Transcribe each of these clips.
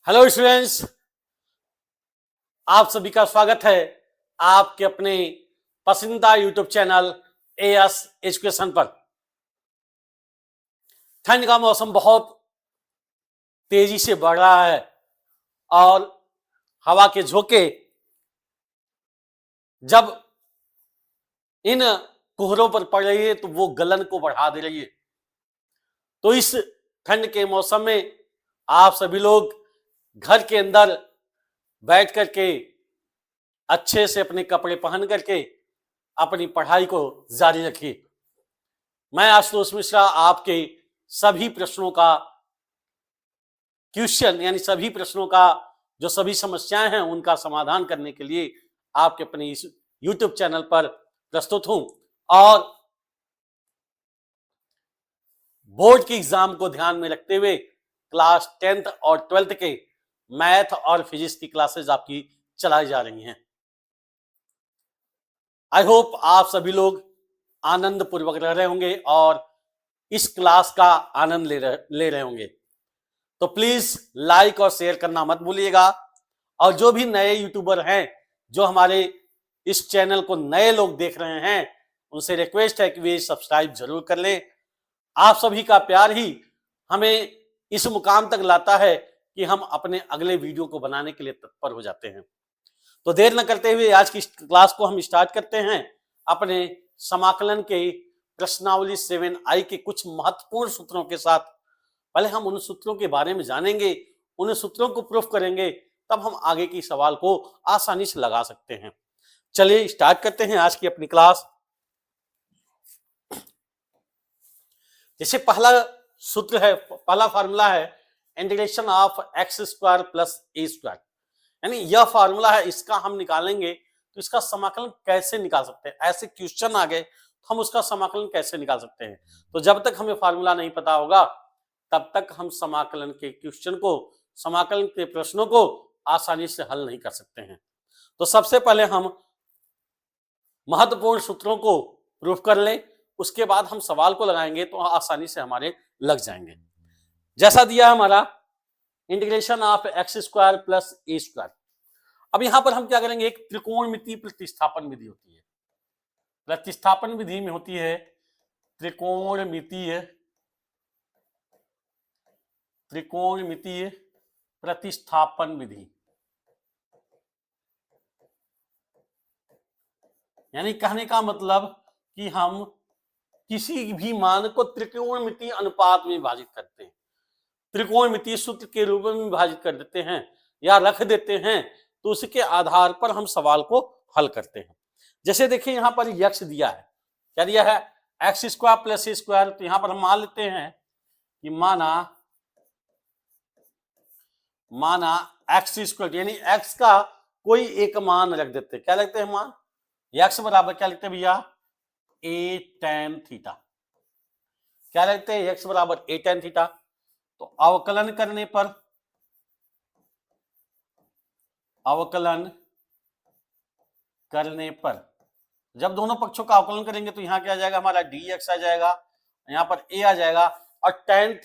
Hello students, आप सभी का स्वागत है आपके अपने पसंदीदा यूट्यूब चैनल एएस एजुकेशन पर। ठंड का मौसम बहुत तेजी से बढ़ रहा है और हवा के झोंके जब इन कोहरों पर पड़ रही है तो वो गलन को बढ़ा दे रही है। तो इस ठंड के मौसम में आप सभी लोग घर के अंदर बैठ करके अच्छे से अपने कपड़े पहन करके अपनी पढ़ाई को जारी रखिए। मैं आशुतोष मिश्रा आपके सभी प्रश्नों का क्वेश्चन यानी सभी प्रश्नों का जो सभी समस्याएं हैं उनका समाधान करने के लिए आपके अपने इस YouTube चैनल पर प्रस्तुत हूं। और बोर्ड के एग्जाम को ध्यान में रखते हुए क्लास 10th और 12th के मैथ और फिजिक्स की क्लासेस आपकी चलाई जा रही हैं। आई होप आप सभी लोग आनंद पूर्वक रह रहे होंगे और इस क्लास का आनंद ले रहे होंगे। तो प्लीज लाइक और शेयर करना मत भूलिएगा। और जो भी नए यूट्यूबर हैं, जो हमारे इस चैनल को नए लोग देख रहे हैं, उनसे रिक्वेस्ट है कि वे सब्सक्राइब जरूर कर लें। आप सभी का प्यार ही हमें इस मुकाम तक लाता है कि हम अपने अगले वीडियो को बनाने के लिए तत्पर हो जाते हैं। तो देर न करते हुए आज की क्लास को हम स्टार्ट करते हैं अपने समाकलन के प्रश्नावली 7i के कुछ महत्वपूर्ण सूत्रों के साथ। पहले हम उन सूत्रों के बारे में जानेंगे, उन सूत्रों को प्रूफ करेंगे, तब हम आगे की सवाल को आसानी से लगा सकते हैं। चलिए स्टार्ट करते हैं आज की अपनी क्लास। जैसे पहला सूत्र है, पहला फार्मूला है integration of x square plus A square, यानी यह फार्मूला है, इसका हम निकालेंगे तो इसका समाकलन कैसे निकाल सकते हैं। ऐसे क्वेश्चन आ गए तो हम उसका समाकलन कैसे निकाल सकते हैं। तो जब तक हमें फार्मूला नहीं पता होगा तब तक हम समाकलन के क्वेश्चन को, समाकलन के प्रश्नों को आसानी से हल नहीं कर सकते हैं। तो सबसे पहले हम महत्वपूर्ण सूत्रों को प्रूफ कर लें, उसके बाद हम सवाल को लगाएंगे तो आसानी से हमारे लग जाएंगे। जैसा दिया हमारा integration of x square plus A square. अब यहां पर हम क्या करेंगे, एक त्रिकोणमितीय प्रतिस्थापन विधि होती है। प्रतिस्थापन विधि में होती है त्रिकोणमितीय प्रतिस्थापन विधि, यानी कहने का मतलब कि हम किसी भी मान को त्रिकोणमितीय अनुपात में विभाजित करते हैं, त्रिकोणमितीय सूत्र के रूप में विभाजित कर देते हैं या रख देते हैं, तो उसके आधार पर हम सवाल को हल करते हैं। जैसे देखिए यहां पर यक्स दिया है, क्या दिया है, एक्स स्क्वायर प्लस ए स्क्वायर। तो यहां पर हम मान लेते हैं कि माना एक्स स्क्वायर, यानी एक्स का कोई एक मान रख देते हैं। क्या लिखते हैं मान, एक्स बराबर क्या लिखते हैं भैया, ए टेन थीटा। क्या लिखते हैं, एक्स बराबर ए टेन थीटा। तो अवकलन करने पर जब दोनों पक्षों का अवकलन करेंगे तो यहां क्या आ जाएगा, हमारा dx आ जाएगा, यहां पर a आ जाएगा। और टेन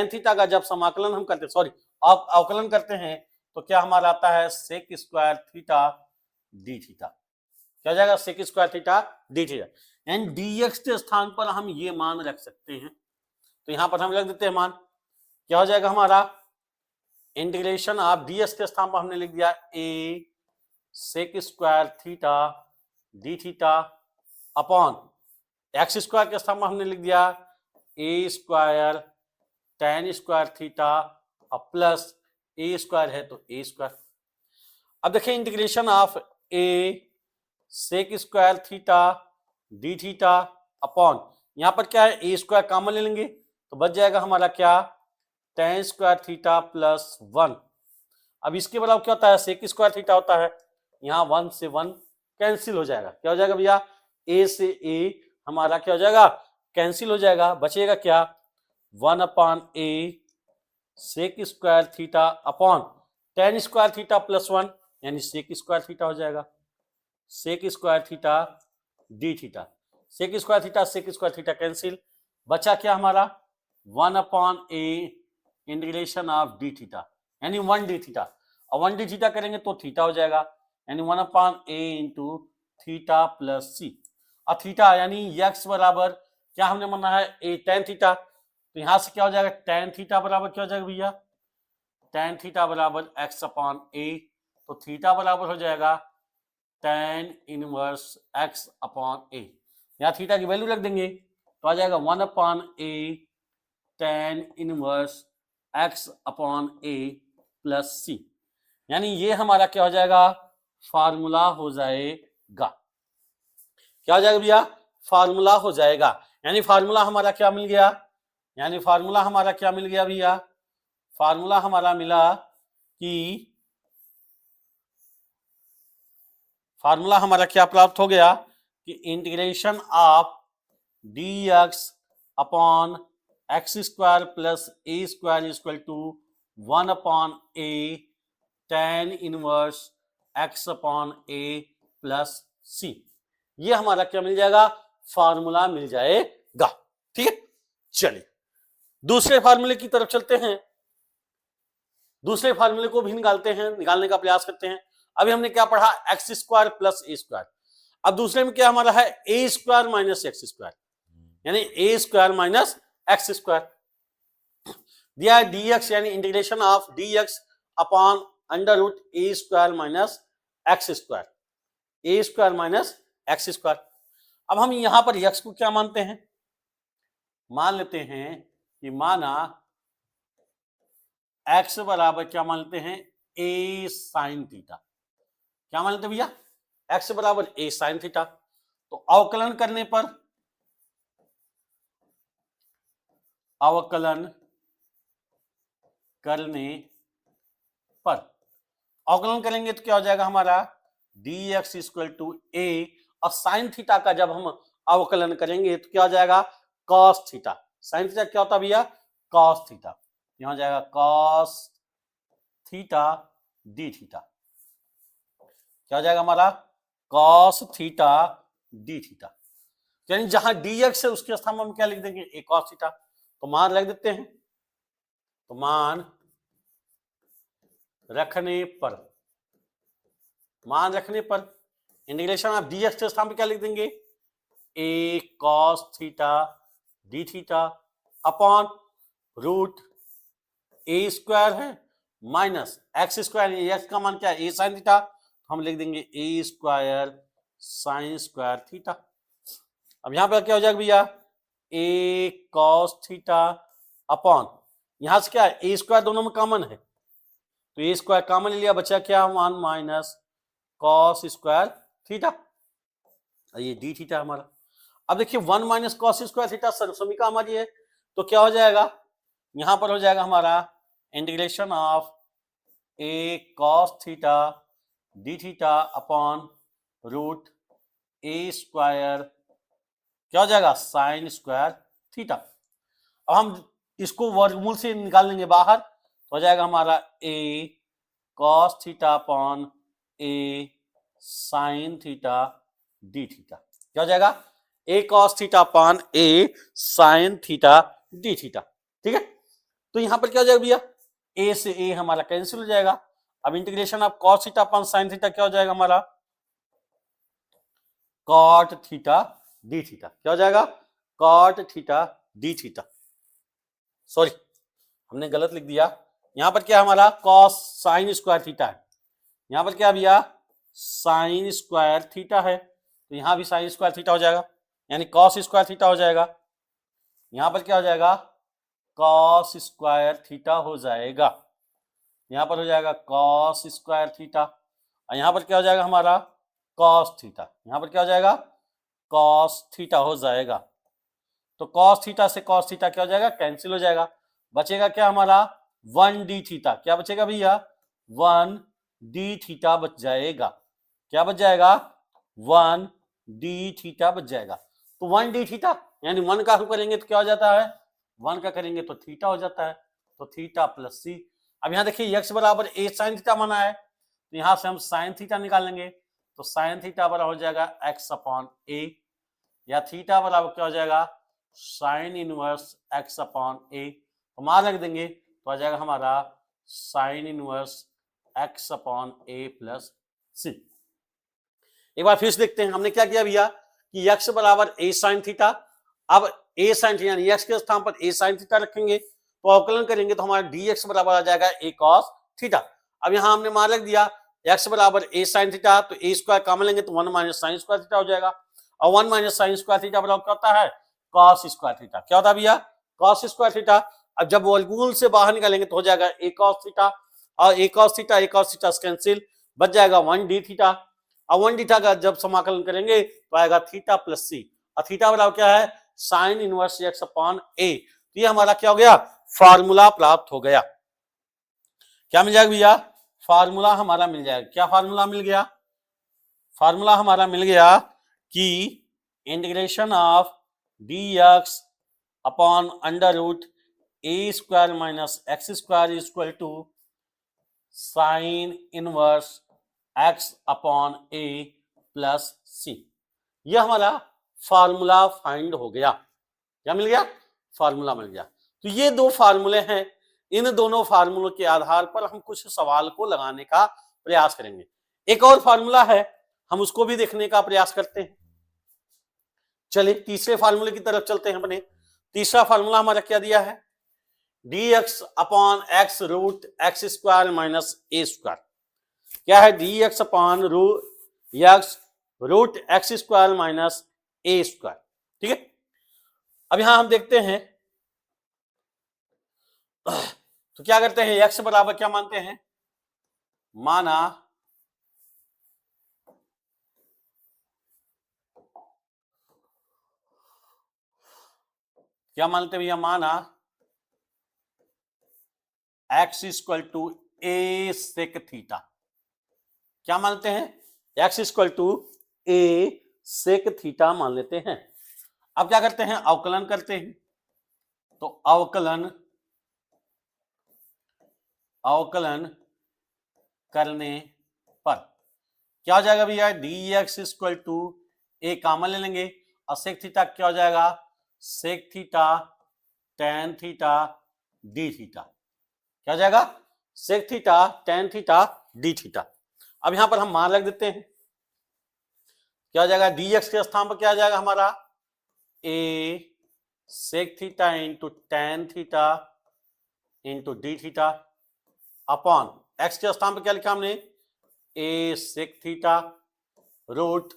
थीटा का जब समाकलन हम करते, सॉरी अवकलन करते हैं तो क्या हमारा आता है sec square theta D theta. क्या हो जाएगा, sec square theta D theta. And dx के स्थान पर हम ये मान रख सकते हैं, तो यहां पर हम रख देते हैं मान। क्या हो जाएगा हमारा, इंटीग्रेशन ऑफ ds के स्थान पर हमने लिख दिया a sec square theta D theta upon x square के स्थान पर हमने लिख दिया A square tan square theta और प्लस ए स्क्वायर है तो ए स्क्वायर। अब देखिए integration of A sec square theta D theta upon, यहां पर क्या है, ए स्क्वायर कॉमन ले लेंगे तो बच जाएगा हमारा क्या, टेन स्क्वायर थीटा प्लस 1। अब इसके बराबर क्या होता है, सेक स्क्वायर थीटा होता है, यहाँ 1 से 1 कैंसिल हो जाएगा। क्या हो जाएगा भैया, ए से ए हमारा क्या हो जाएगा, कैंसिल हो जाएगा। बचेगा क्या, 1 upon a sec square theta upon tan square theta plus 1, यानी सेक स्क्वायर थीटा हो जाएगा, sec square theta D theta. Sec square theta cancel, बचा क्या हमारा 1 upon a integration of d theta, यानी 1d थीटा। और 1d थीटा करेंगे तो थीटा हो जाएगा, यानी 1/a इंटू थीटा प्लस सी। और थीटा यानी x बराबर क्या हमने माना है a tan थीटा, तो यहां से क्या हो जाएगा tan थीटा बराबर क्या हो जाएगा भैया, tan थीटा बराबर x/a। तो थीटा बराबर हो जाएगा tan इनवर्स x/a। यहाँ थीटा की वैल्यू रख देंगे तो आ जाएगा 1/a tan inverse x/a plus सी। यानी ये हमारा क्या हो जाएगा, फार्मूला हो जाएगा। क्या हो जाएगा भैया, फार्मूला हो जाएगा। यानी फार्मूला हमारा क्या मिल गया, यानी फार्मूला हमारा क्या मिल गया भैया, फार्मूला हमारा मिला कि फार्मूला हमारा क्या प्राप्त हो गया कि integration of dx upon x square plus A square equal to 1/a tan inverse x/a plus सी। ये हमारा क्या मिल जाएगा, फार्मूला मिल जाएगा। ठीक है, चलिए दूसरे फार्मूले की तरफ चलते हैं, दूसरे फार्मूले को भी निकालते हैं, निकालने का प्रयास करते हैं। अभी हमने क्या पढ़ा, एक्स स्क्वायर प्लस ए स्क्वायर। अब दूसरे में क्या हमारा है, a square minus x square, यानी a square minus x square दिया है। dx यानी integration of dx upon under root a square minus x square, a square minus x square. अब हम यहां पर x को क्या मानते हैं, मान लेते हैं कि माना x बराबर क्या मान लेते हैं, a साइन थीटा। क्या मान लेते भैया, x बराबर a साइन थीटा। तो अवकलन करने पर, अवकलन करने पर, अवकलन करेंगे तो क्या हो जाएगा हमारा dx इक्वल टू a, और साइन थीटा का जब हम अवकलन करेंगे तो क्या हो जाएगा cos थीटा। साइन थीटा क्या होता है भैया, cos थीटा। यहां हो जाएगा cos थीटा d थीटा। क्या हो जाएगा हमारा cos थीटा d थीटा। यानी जहां dx है उसके स्थान में हम क्या लिख देंगे, a cos थीटा। तो मान रख देते हैं, तो मान रखने पर, मान रखने पर इंटीग्रेशन ऑफ dx के स्थान पे क्या लिख देंगे, a cos theta d theta upon root a square है माइनस एक्स स्क्वायर, एक्स का मान क्या है a साइन थीटा, हम लिख देंगे a square sine square theta. अब यहां पर क्या हो जाएगा भैया, a cos थीटा अपॉन, यहां से क्या है a स्क्वायर दोनों में कॉमन है, तो a स्क्वायर कॉमन लिया, बचा क्या 1 माइनस कॉस स्क्वायर थीटा, ये डी थीटा हमारा। अब देखिए 1 माइनस कॉस स्क्वायर थीटा समीकरण हमारी है, तो क्या हो जाएगा, यहां पर हो जाएगा हमारा integration of a cos theta D theta upon root a square क्या हो जाएगा साइन स्क्वायर थीटा। अब हम इसको वर्गमूल से निकाल लेंगे बाहर, तो हो जाएगा हमारा ए कॉस थीटा अपॉन ए साइन थीटा डी थीटा। क्या हो जाएगा, ए कॉस थीटा अपॉन ए साइन थीटा डी थीटा। ठीक है, तो यहां पर क्या हो जाएगा भैया, ए से ए हमारा कैंसिल हो जाएगा। अब integration of cos theta upon sine theta क्या हो जाएगा हमारा, कॉट थीटा डी थीटा। क्या हो जाएगा, cot theta D theta. Sorry हमने गलत लिख दिया, यहां पर क्या हमारा कॉस साइन स्क्वायर थीटा है, यहां पर क्या भैया साइन स्क्वायर थीटा है, तो यहां भी साइन स्क्वायर थीटा हो जाएगा, यानी कॉस स्क्वायर थीटा हो जाएगा। यहां पर क्या हो जाएगा कॉस स्क्वायर थीटा हो जाएगा, यहां पर हो जाएगा कॉस स्क्वायर थीटा, और यहां पर क्या हो जाएगा हमारा कॉस थीटा, यहां पर क्या हो जाएगा कॉस थीटा हो जाएगा। तो कॉस थीटा से कॉस थीटा क्या हो जाएगा कैंसिल हो जाएगा, बचेगा क्या हमारा 1d थीटा। क्या बचेगा भैया 1d थीटा बच जाएगा। क्या बच जाएगा 1d थीटा बच जाएगा। तो 1d थीटा यानी 1 का करेंगे तो क्या हो जाता है, 1 का करेंगे तो थीटा हो जाता है, तो थीटा प्लस सी। अब यहां देखिए x बराबर a साइन थीटा माना है, तो यहां से हम साइन थीटा निकालेंगे, तो साइन थीटा बराबर हो जाएगा x अपॉन a, या थीटा बराबर क्या हो जाएगा sign inverse x upon a। तो मान रख देंगे तो आ जाएगा हमारा sign inverse x upon a plus सी। एक बार फिर से देखते हैं हमने क्या किया भैया कि x बराबर a साइन थीटा। अब a साइन थीटा यानी x के स्थान पर a साइन थीटा रखेंगे तो अवकलन करेंगे तो हमारा dx बराबर आ जाएगा a cos थीटा। अब यहां हमने मान रख दिया x बराबर a साइन थीटा, तो a स्क्वायर कॉमन लेंगे तो 1 माइनस साइन स्क्वायर थीटा हो जाएगा। और 1 माइनस साइन स्क्वायर थीटा बराबर क्या होता है, cos स्क्वायर थीटा। क्या होता है भैया, cos स्क्वायर थीटा। अब जब वर्गमूल से बाहर निकालेंगे तो हो जाएगा a cos थीटा, और a cos थीटा कैंसिल, बच जाएगा 1d थीटा। अब 1 थीटा का जब समाकलन करेंगे तो आएगा थीटा प्लस सी, और थीटा बराबर क्या है, sine inverse x upon a. तो ये हमारा क्या हो गया, फार्मूला प्राप्त हो गया। क्या मिल जाएगा भैया, फार्मूला हमारा मिल जाएगा। क्या फार्मूला मिल गया, फार्मूला हमारा मिल गया कि integration of d x upon under root a square minus x square is equal to sine inverse x upon a plus c. यह हमारा फार्मूला फाइंड हो गया। क्या मिल गया, फार्मूला मिल गया। तो ये दो फार्मूले हैं, इन दोनों फार्मूलों के आधार पर हम कुछ सवाल को लगाने का प्रयास करेंगे। एक और फार्मूला है, हम उसको भी देखने का प्रयास करते हैं। चलिए तीसरे फार्मूले की तरफ चलते हैं अपने। तीसरा फार्मूला हमारा क्या दिया है, dx upon x root x square minus ए स्क्वायर। क्या है, dx upon root x square minus ए स्क्वायर। ठीक है, अब यहां हम देखते हैं तो क्या करते हैं, x बराबर क्या मानते हैं, माना क्या मानते हैं भैया, माना x equal to a sec theta. क्या मानते हैं, x equal to a sec theta मान लेते हैं। अब क्या करते हैं, अवकलन करते हैं। तो अवकलन करने पर क्या हो जाएगा भैया, dx equal to a common ले लेंगे, और सेक थीटा क्या हो जाएगा, sec theta tan theta D theta. क्या हो जाएगा, sec theta tan theta D theta. अब यहां पर हम मान रख देते हैं। क्या हो जाएगा, dx के स्थान पर क्या आ जाएगा हमारा, a sec theta into tan theta into d theta upon x के स्थान पर क्या लिखा हमने, a sec theta root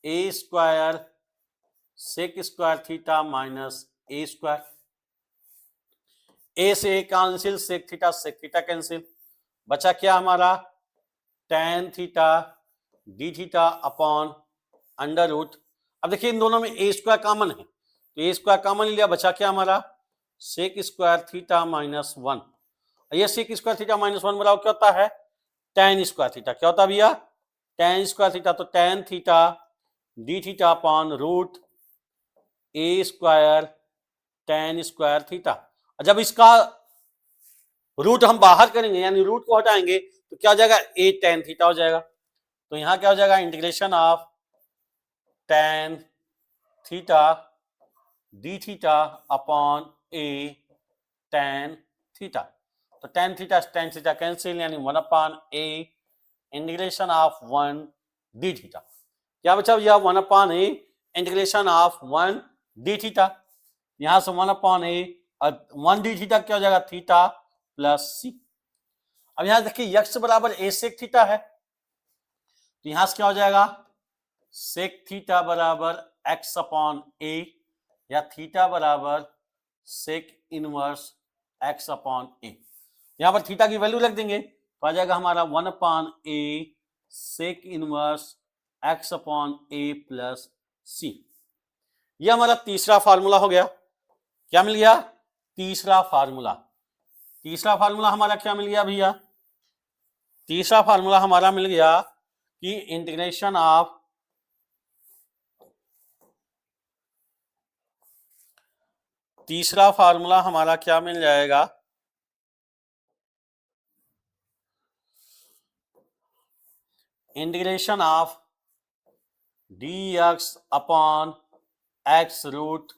a square sec square theta minus A square. A से कैंसिल, सेक थीटा कैंसिल, बचा क्या हमारा, tan theta D theta upon under root. अब देखिए इन दोनों में ए स्क्वायर कॉमन है, तो ए स्क्वायर कॉमन लिया, बचा क्या हमारा, sec square theta minus one. ये sec square theta minus one बराबर क्या होता है, टेन स्क्वायर थीटा। क्या होता है भैया, टेन स्क्वायर थीटा, तो tan theta D theta upon root a square tan square theta. जब इसका रूट हम बाहर करेंगे यानी रूट को हटाएंगे तो क्या हो जाएगा, ए टेन थीटा हो जाएगा। तो यहां क्या हो जाएगा, integration of ten theta D theta upon A tan theta. तो टेन थीटा कैंसिल, यानी one upon a integration of one D theta. क्या बचा भैया, one upon a integration of one D theta. यहां से वन अपॉन ए और one D theta क्या हो जाएगा, थीटा प्लस सी। अब यहां देखिए x बराबर ए सेक थीटा है, तो यहां से क्या हो जाएगा, सेक थीटा बराबर x अपॉन ए, या थीटा बराबर सेक इनवर्स x अपॉन ए। यहां पर थीटा की वैल्यू रख देंगे तो आ जाएगा हमारा one upon a sec inverse x upon a plus c. यह हमारा तीसरा फार्मूला हो गया। क्या मिल गया, तीसरा फार्मूला। तीसरा फार्मूला हमारा क्या मिल गया भैया, तीसरा फार्मूला हमारा मिल गया कि इंटीग्रेशन ऑफ तीसरा फार्मूला हमारा क्या मिल जाएगा, integration of dx upon x root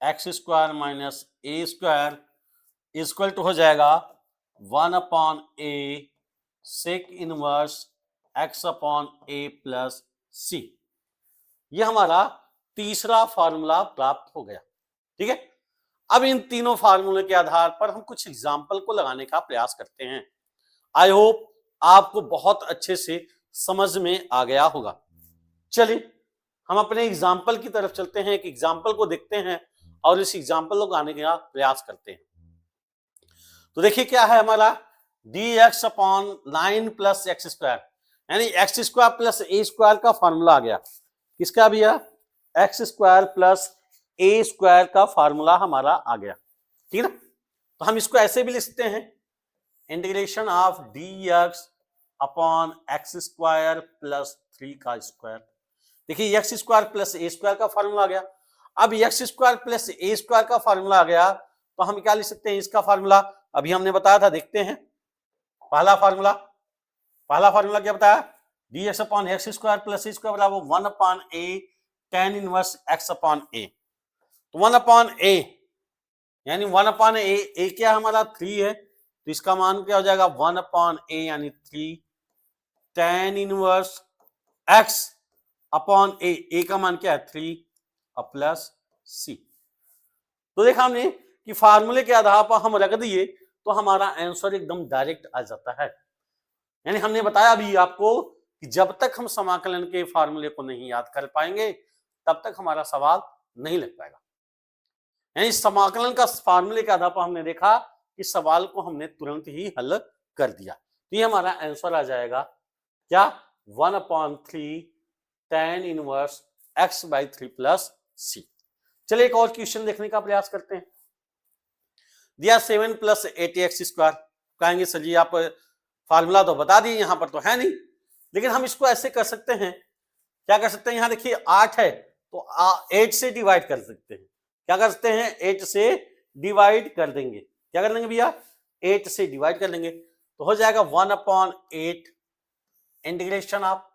x square minus A square equal to हो जाएगा 1 upon a sec inverse x upon a plus सी। ये हमारा तीसरा फार्मूला प्राप्त हो गया। ठीक है, अब इन तीनों फार्मूले के आधार पर हम कुछ एग्जाम्पल को लगाने का प्रयास करते हैं। आई होप आपको बहुत अच्छे से समझ में आ गया होगा। चलिए हम अपने एग्जाम्पल की तरफ चलते हैं, एक एग्जाम्पल को देखते हैं और इस एग्जाम्पल को लगाने का प्रयास करते हैं। तो देखिए क्या है हमारा dx upon 9 plus x square, यानी एक्स स्क्वायर प्लस ए स्क्वायर का फॉर्मूला आ गया। किसका भैया? एक्स स्क्वायर प्लस ए स्क्वायर का फॉर्मूला हमारा आ गया। ठीक है ना, तो हम इसको ऐसे भी लिख सकते हैं, integration of dx upon x square plus 3 का स्क्वायर। देखिए एक्स स्क्वायर प्लस ए स्क्वायर का फॉर्मूला आ गया। अब एक्स स्क्वायर प्लस ए स्क्वायर का फॉर्मूला आ गया तो हम क्या लिख सकते हैं इसका फॉर्मूला? अभी हमने बताया था, देखते हैं। पहला फार्मूला क्या बताया? dx upon x square plus ए स्क्वायर बराबर 1 upon a tan inverse x upon a. तो 1 अपॉन ए यानी 1 अपॉन ए क्या हमारा 3 है, तो इसका मान क्या हो जाएगा? 1 अपॉन ए यानी 3 tan inverse x upon a का मान क्या है? 3 प्लस सी। तो देखा हमने कि फार्मूले के आधार पर हम रख दिए तो हमारा आंसर एकदम डायरेक्ट आ जाता है। यानी हमने बताया अभी आपको कि जब तक हम समाकलन के फार्मूले को नहीं याद कर पाएंगे तब तक हमारा सवाल नहीं लग पाएगा। यानी समाकलन का फार्मूले के आधार पर हमने देखा कि सवाल को हमने तुरंत ही हल कर दिया, तो ये हमारा आंसर आ जाएगा क्या? 1 upon 3 tan inverse x by 3 plus c. चलिए एक और क्वेश्चन देखने का प्रयास करते हैं। दिया 7 प्लस 8x स्क्वायर। कहेंगे सर जी आप फार्मूला तो बता दिए, यहां पर तो है नहीं, लेकिन हम इसको ऐसे कर सकते हैं। क्या कर सकते हैं? यहां देखिए 8 है तो 8 से डिवाइड कर सकते हैं। क्या कर सकते हैं? 8 से डिवाइड कर देंगे। क्या कर देंगे भैया? 8 से डिवाइड कर लेंगे तो हो जाएगा 1 upon 8 integration of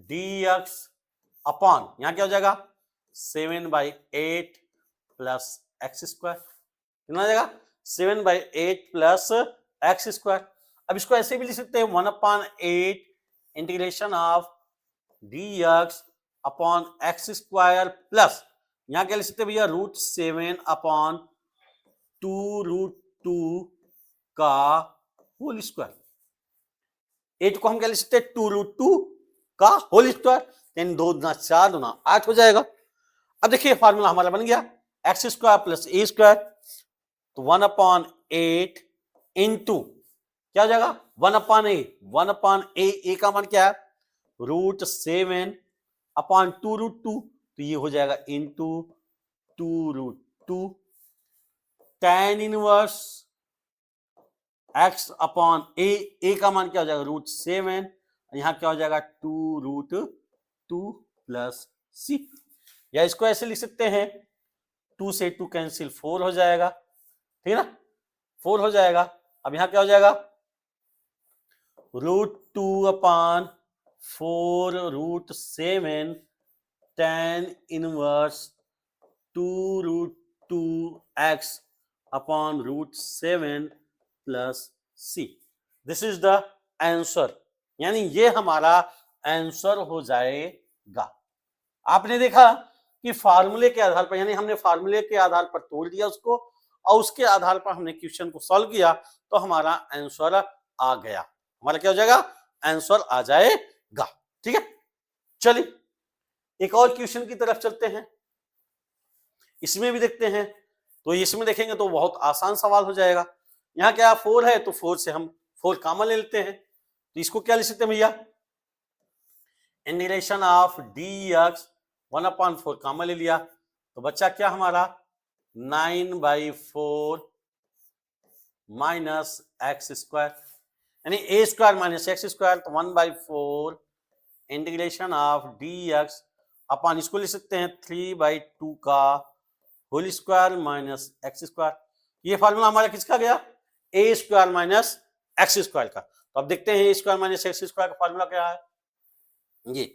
dx upon यहां क्या हो जाएगा? 7 बाई 8 प्लस एक्स स्क्वायर। कितना हो जाएगा? 7 बाई 8 प्लस एक्स स्क्वायर। अब इसको ऐसे भी लिख सकते हैं 1 upon 8 integration of dx upon x square plus यहां क्या लिख सकते हैं भैया? √7 अपॉन 2√2 का होल स्क्वायर। 8 को हम क्या लिख सकते हैं? 2√2 का होल स्क्वायर, यानी 2 दूना 4 दूना 8 हो जाएगा। अब देखिए फार्मूला हमारा बन गया एक्स स्क्वायर प्लस ए स्क्वायर, तो 1 अपॉन 8 इंटू क्या हो जाएगा? 1 अपॉन ए का मान क्या है? √7 अपॉन 2√2, तो ये हो जाएगा into 2√2 tan inverse x upon a का मान क्या हो जाएगा? √7, यहां क्या हो जाएगा? 2√2 प्लस सी। या इसको ऐसे लिख सकते हैं 2 से 2 कैंसिल 4 हो जाएगा। ठीक है ना, 4 हो जाएगा। अब यहां क्या हो जाएगा? √2 upon 4√7 tan inverse 2√2x upon √7 plus c. This is the answer, यानी ये हमारा आंसर हो जाएगा। आपने देखा कि फार्मूले के आधार पर, यानी हमने फार्मूले के आधार पर तोड़ दिया उसको और उसके आधार पर हमने क्वेश्चन को सॉल्व किया तो हमारा आंसर आ गया। हमारा क्या हो जाएगा? आंसर आ जाएगा। ठीक है, चलिए एक और क्वेश्चन की तरफ चलते हैं। इसमें भी देखते हैं, तो इसमें देखेंगे तो बहुत आसान सवाल हो जाएगा। यहाँ क्या 4 है तो 4 से हम 4 कॉमन ले लेते हैं, तो इसको क्या लिख सकते हैं भैया? Integration of dx 1 upon 4 common ले लिया तो बच्चा क्या हमारा? 9/4 माइनस एक्स स्क्वायर, यानी a square minus x square, तो 1/4 इंटीग्रेशन ऑफ dx अपॉन इसको लिख सकते हैं 3/2 का whole square minus x square. ये फॉर्मूला हमारा किसका गया? A square minus x square का। तो अब देखते हैं a square minus x square का फॉर्मूला क्या है। ये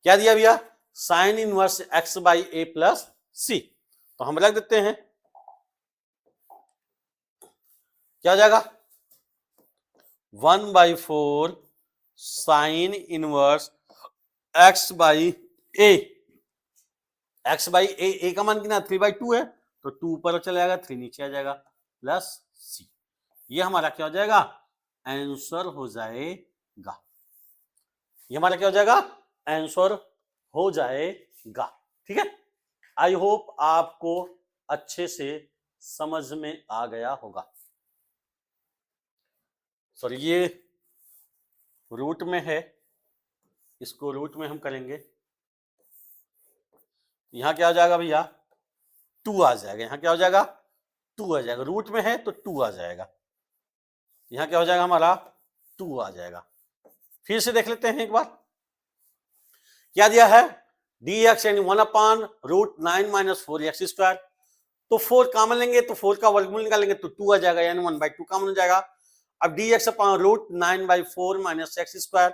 क्या दिया भैया? Sine inverse x by a plus सी। तो हम रख देते हैं, क्या हो जाएगा? 1/4 sine inverse x by a. x by a का मान कितना 3/2 है, तो 2 ऊपर चला जाएगा, 3 नीचे आ जाएगा, प्लस सी। ये हमारा क्या हो जाएगा, आंसर हो जाएगा। ये हमारा क्या हो जाएगा, आंसर हो जाएगा। ठीक है, आई होप आपको अच्छे से समझ में आ गया होगा। सॉरी, ये रूट में है, इसको रूट में हम करेंगे, यहां क्या हो जाएगा भैया, 2 आ जाएगा। यहां क्या हो जाएगा, 2 आ जाएगा। रूट में है तो 2 आ जाएगा। यहां क्या हो जाएगा हमारा, 2 आ जाएगा। फिर से देख लेते हैं एक बार, क्या दिया है, dx यानी 1/√9 - 4x²। तो 4 कॉमन लेंगे तो 4 का वर्गमूल निकालेंगे तो 2 आ जाएगा, यानी 1/2 कॉमन हो जाएगा। अब dx/√9/4 - x²,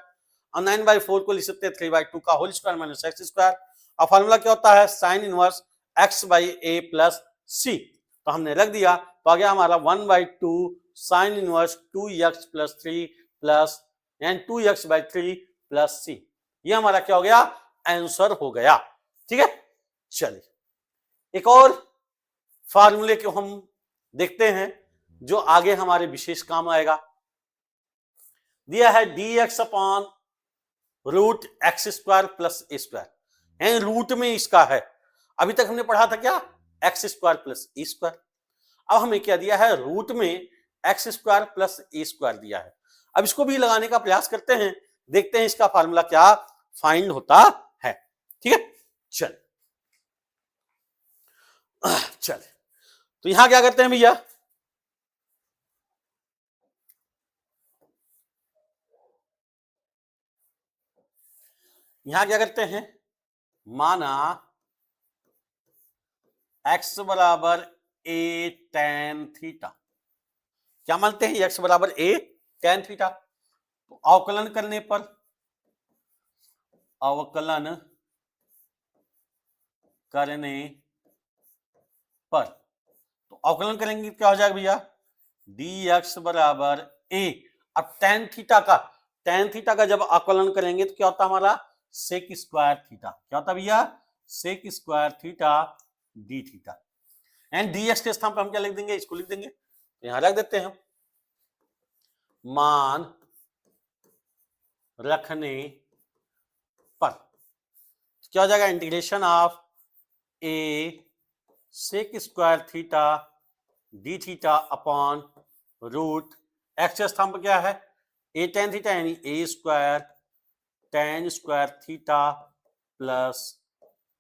और 9/4 को लिख सकते हैं 3/2 का होल स्क्वायर माइनस x²। और फॉर्मूला क्या होता है, sine inverse x by a plus सी। तो हमने रख दिया, तो आ गया हमारा 1/2 sine inverse 2x plus 3 plus 2x/3 plus सी। ये हमारा क्या हो गया, आंसर हो गया। ठीक है, चलिए एक और फार्मूले को हम देखते हैं जो आगे हमारे विशेष काम आएगा। दिया है dx/√x² प्लस a², यानी रूट में इसका है। अभी तक हमने पढ़ा था क्या, x² प्लस a²। अब हमें क्या दिया है, रूट में x² प्लस a² दिया है। अब इसको भी लगाने का प्रयास करते हैं, देखते हैं इसका फार्मूला क्या फाइंड होता है। ठीक है, चल तो यहां क्या करते हैं भैया, यहां क्या करते हैं, माना x बराबर a tan थीटा। क्या मानते हैं, x बराबर a tan थीटा। तो अवकलन करने पर, अवकलन करने पर, तो अवकलन करेंगे क्या हो जाएगा भैया, dx बराबर a। अब tan थीटा का जब अवकलन करेंगे तो क्या होता हमारा, सेक स्क्वायर थीटा। क्या होता भैया, sec square theta D theta. And dx के स्थान पर हम क्या लिख देंगे, इसको लिख देंगे, तो यहां रख देते हैं, मान रखने पर क्या हो जाएगा, integration of a sec square theta D theta upon root x के स्थान पर क्या है, a tan थीटा, यानी a² tan square theta plus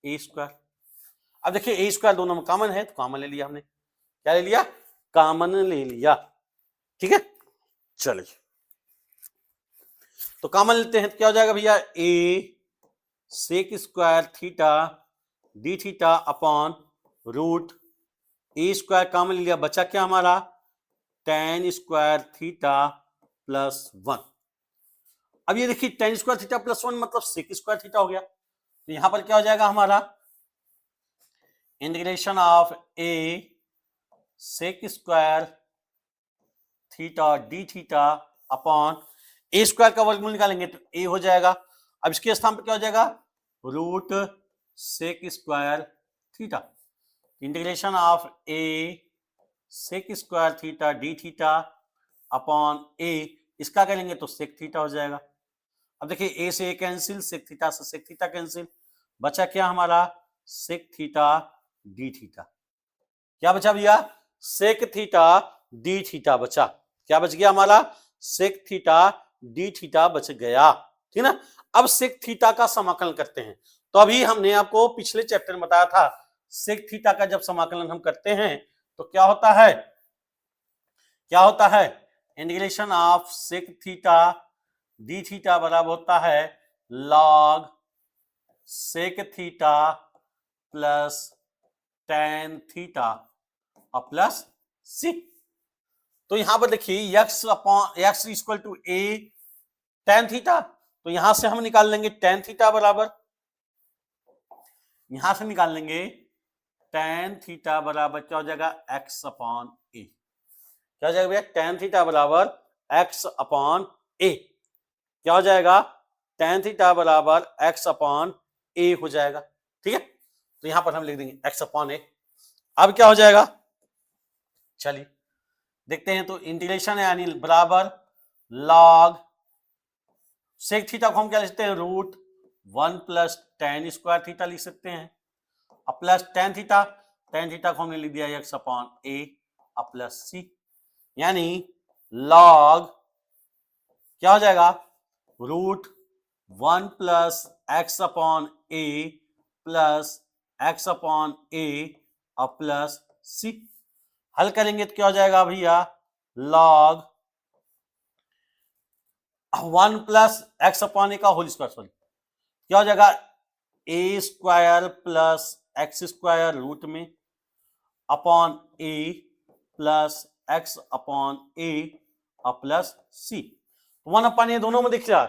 a²। अब देखिए a² दोनों में कॉमन है, तो कॉमन ले लिया हमने। क्या ले लिया, कॉमन ले लिया। ठीक है, चलिए तो कॉमन लेते हैं, तो क्या हो जाएगा भैया, a sec square theta D theta upon root a² common ले लिया, बचा क्या हमारा, tan स्क्वायर थीटा प्लस 1। अब ये देखिए tan स्क्वायर थीटा प्लस 1 मतलब सेक स्क्वायर थीटा हो गया। तो यहां पर क्या हो जाएगा हमारा, integration of a sec square theta D theta upon a² का वर्गमूल निकालेंगे तो a हो जाएगा। अब इसके स्थान पर क्या हो जाएगा, root sec square theta. Integration of a sec square theta D theta upon a, इसका करेंगे तो सेक थीटा हो जाएगा। अब देखिए a से a कैंसिल, सेक थीटा से सेक थीटा कैंसिल, बचा क्या हमारा, सेक थीटा डी थीटा। क्या बचा भैया, सेक थीटा डी थीटा बचा। क्या बच गया हमारा, सेक थीटा डी थीटा बच गया। ठीक ना, अब सेक थीटा का समाकलन करते हैं। तो अभी हमने आपको पिछले चैप्टर में बताया था, सेक थीटा का जब समाकलन हम करते हैं तो क्या होता है, क्या होता है, integration of sec theta D theta बराबर होता है log sec theta plus tan theta और प्लस सी। तो यहां पर देखिए x equal to a tan theta, तो यहां से हम निकाल लेंगे tan थीटा बराबर, यहां से निकाल लेंगे tan थीटा बराबर क्या हो जाएगा, x अपॉन a। क्या हो जाएगा भैया, tan थीटा बराबर एक्स अपॉन ए। क्या हो जाएगा, tan थीटा बराबर एक्स अपॉन ए हो जाएगा। ठीक है, तो यहां पर हम लिख देंगे एक्स अपॉन ए। अब क्या हो जाएगा, चलिए देखते हैं। तो इंटीग्रेशन है यानी बराबर लॉग सेक थीटा को हम क्या लिख सकते हैं, root 1 plus tan square theta लिख सकते हैं। अब प्लस टेन थीटा को हमने लिख दिया एक्स अपॉन ए अब प्लस सी, यानी लॉग क्या हो जाएगा, root 1 plus x upon a plus x upon ए अब प्लस सी। हल करेंगे तो क्या हो जाएगा भैया, log 1 plus x upon a का होल स्क्वायर, सॉरी क्या हो जाएगा, a square plus x square root में upon a plus x upon a और प्लस सी। 1 अपॉन ए दोनों में दिख रहा है,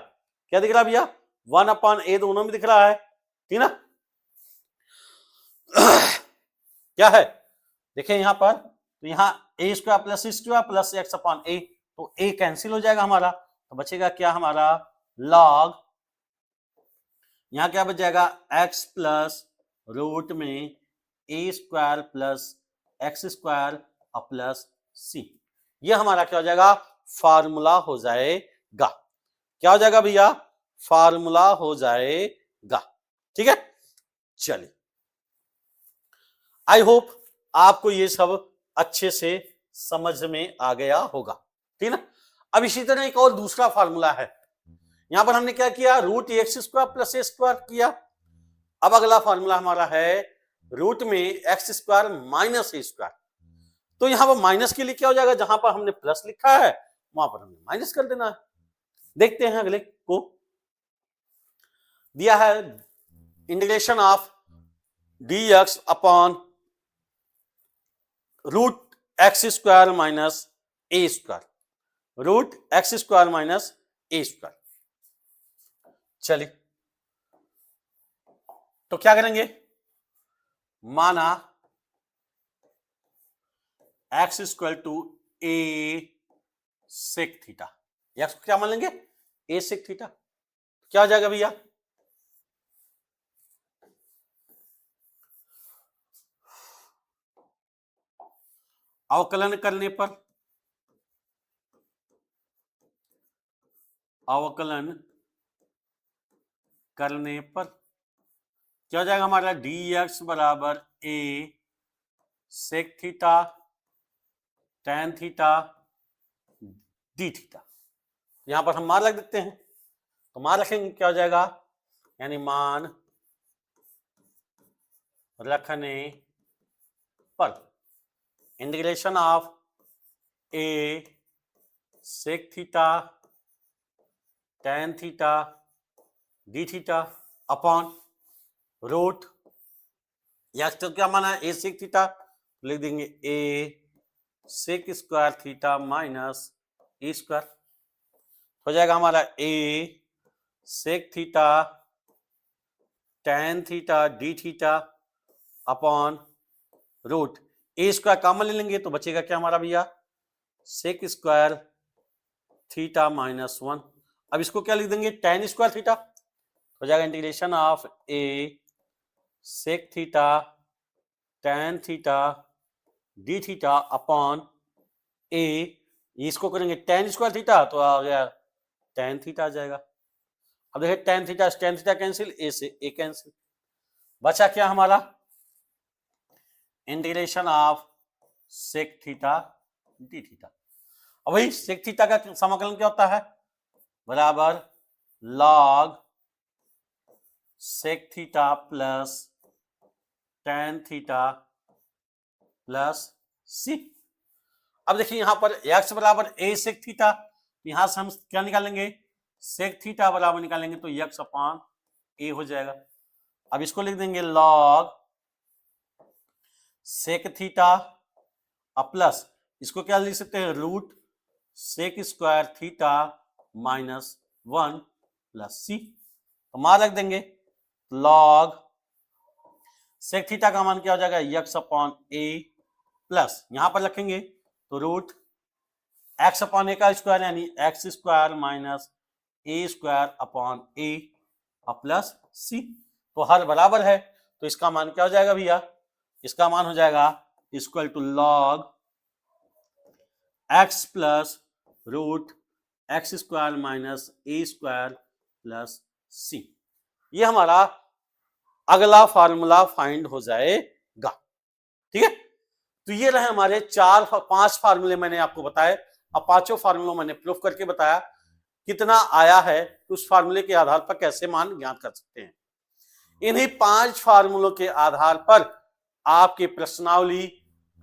क्या दिख रहा है भैया, 1 अपॉन ए दोनों में दिख रहा है, ठीक ना। क्या है, देखें यहां पर, तो यहां ए square plus C square plus x upon a, तो ए कैंसिल हो जाएगा हमारा, तो बचेगा क्या हमारा, लॉग यहां क्या बच जाएगा, एक्स प्लस रूट में ए स्क्वायर प्लस एक्स स्क्वायर और प्लस सी। ये हमारा क्या हो जाएगा, फार्मूला हो जाएगा। क्या हो जाएगा भैया, फार्मूला हो जाएगा। ठीक है, चलिए आई होप आपको ये सब अच्छे से समझ में आ गया होगा, ठीक ना। अब इसी तरह एक और दूसरा फार्मूला है, यहां पर हमने क्या किया, रूट एक्स स्क्वायर प्लस ए स्क्वायर किया। अब अगला फार्मूला हमारा है रूट में एक्स स्क्वायर माइनस ए स्क्वायर। तो यहां पर माइनस के लिए क्या हो जाएगा, जहां पर हमने प्लस लिखा है वहां पर हमने माइनस कर देना है। देखते हैं अगले को, दिया है integration of d x upon root x square minus A square, root x square minus A square. चलिए तो क्या करेंगे, माना x equal to a sec theta, x को क्या मान लेंगे, ए सेक थीटा। क्या हो जाएगा भैया, अवकलन करने पर, अवकलन करने पर क्या हो जाएगा हमारा, डी एक्स बराबर a sec theta tan theta D theta. यहां पर हम मान रख देते हैं, तो मान रखेंगे क्या हो जाएगा, यानी मान रखने पर integration of A sec theta tan theta D theta upon root, या तो क्या माना ए सेक थीटा, लिख देंगे a sec square theta minus A square. हो जाएगा हमारा a sec theta tan theta D theta upon root a square common ले लेंगे तो बचेगा क्या हमारा भैया, सेक स्क्वायर थीटा माइनस 1। अब इसको क्या लिख देंगे, टैन स्क्वायर थीटा। हो जाएगा integration of A sec theta tan theta D theta upon a, इसको करेंगे टैन स्क्वायर थीटा तो आ गया टैन थीटा आ जाएगा। अब देखिए टैन थीटा कैंसिल, ए से ए कैंसिल, बचा क्या हमारा, integration of sec theta D theta. अब वही सेक थीटा का समाकलन क्या होता है, बराबर log sec theta plus tan theta plus c. अब देखिए यहां पर x बराबर ए सेक थीटा, यहां से हम क्या निकालेंगे, सेक थीटा बराबर निकालेंगे तो x अपॉन ए हो जाएगा। अब इसको लिख देंगे लॉग सेक थीटा प्लस, इसको क्या लिख सकते हैं, root sec square theta minus 1 plus सी। तो मान रख देंगे लॉग सेक थीटा का मान क्या हो जाएगा, x अपॉन ए प्लस, यहां पर रखेंगे तो रूट एक्स अपॉन ए का स्क्वायर यानी x square minus A square upon a plus सी। तो हर बराबर है, तो इसका मान क्या हो जाएगा भैया, इसका मान हो जाएगा equal to log X plus root x square minus A square plus सी। ये हमारा अगला फार्मूला फाइंड हो जाएगा। ठीक है, तो ये रहे हमारे 5 फार्मूले मैंने आपको बताए। अब पांचों फार्मूलों मैंने प्रूफ करके बताया कितना आया है, उस फार्मूले के आधार पर कैसे मान ज्ञात कर सकते हैं। इन्हीं 5 फार्मूलों के आधार पर आपके प्रश्नावली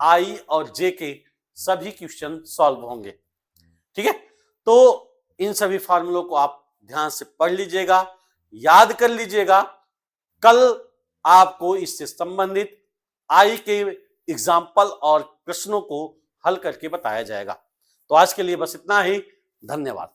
आई और जे के सभी क्वेश्चन सॉल्व होंगे। ठीक है, तो इन सभी फार्मूलों को आप ध्यान से पढ़ लीजिएगा, याद कर लीजिएगा। कल आपको इससे संबंधित आई के एग्जाम्पल और प्रश्नों को हल करके बताया जाएगा। तो आज के लिए बस इतना ही, धन्यवाद।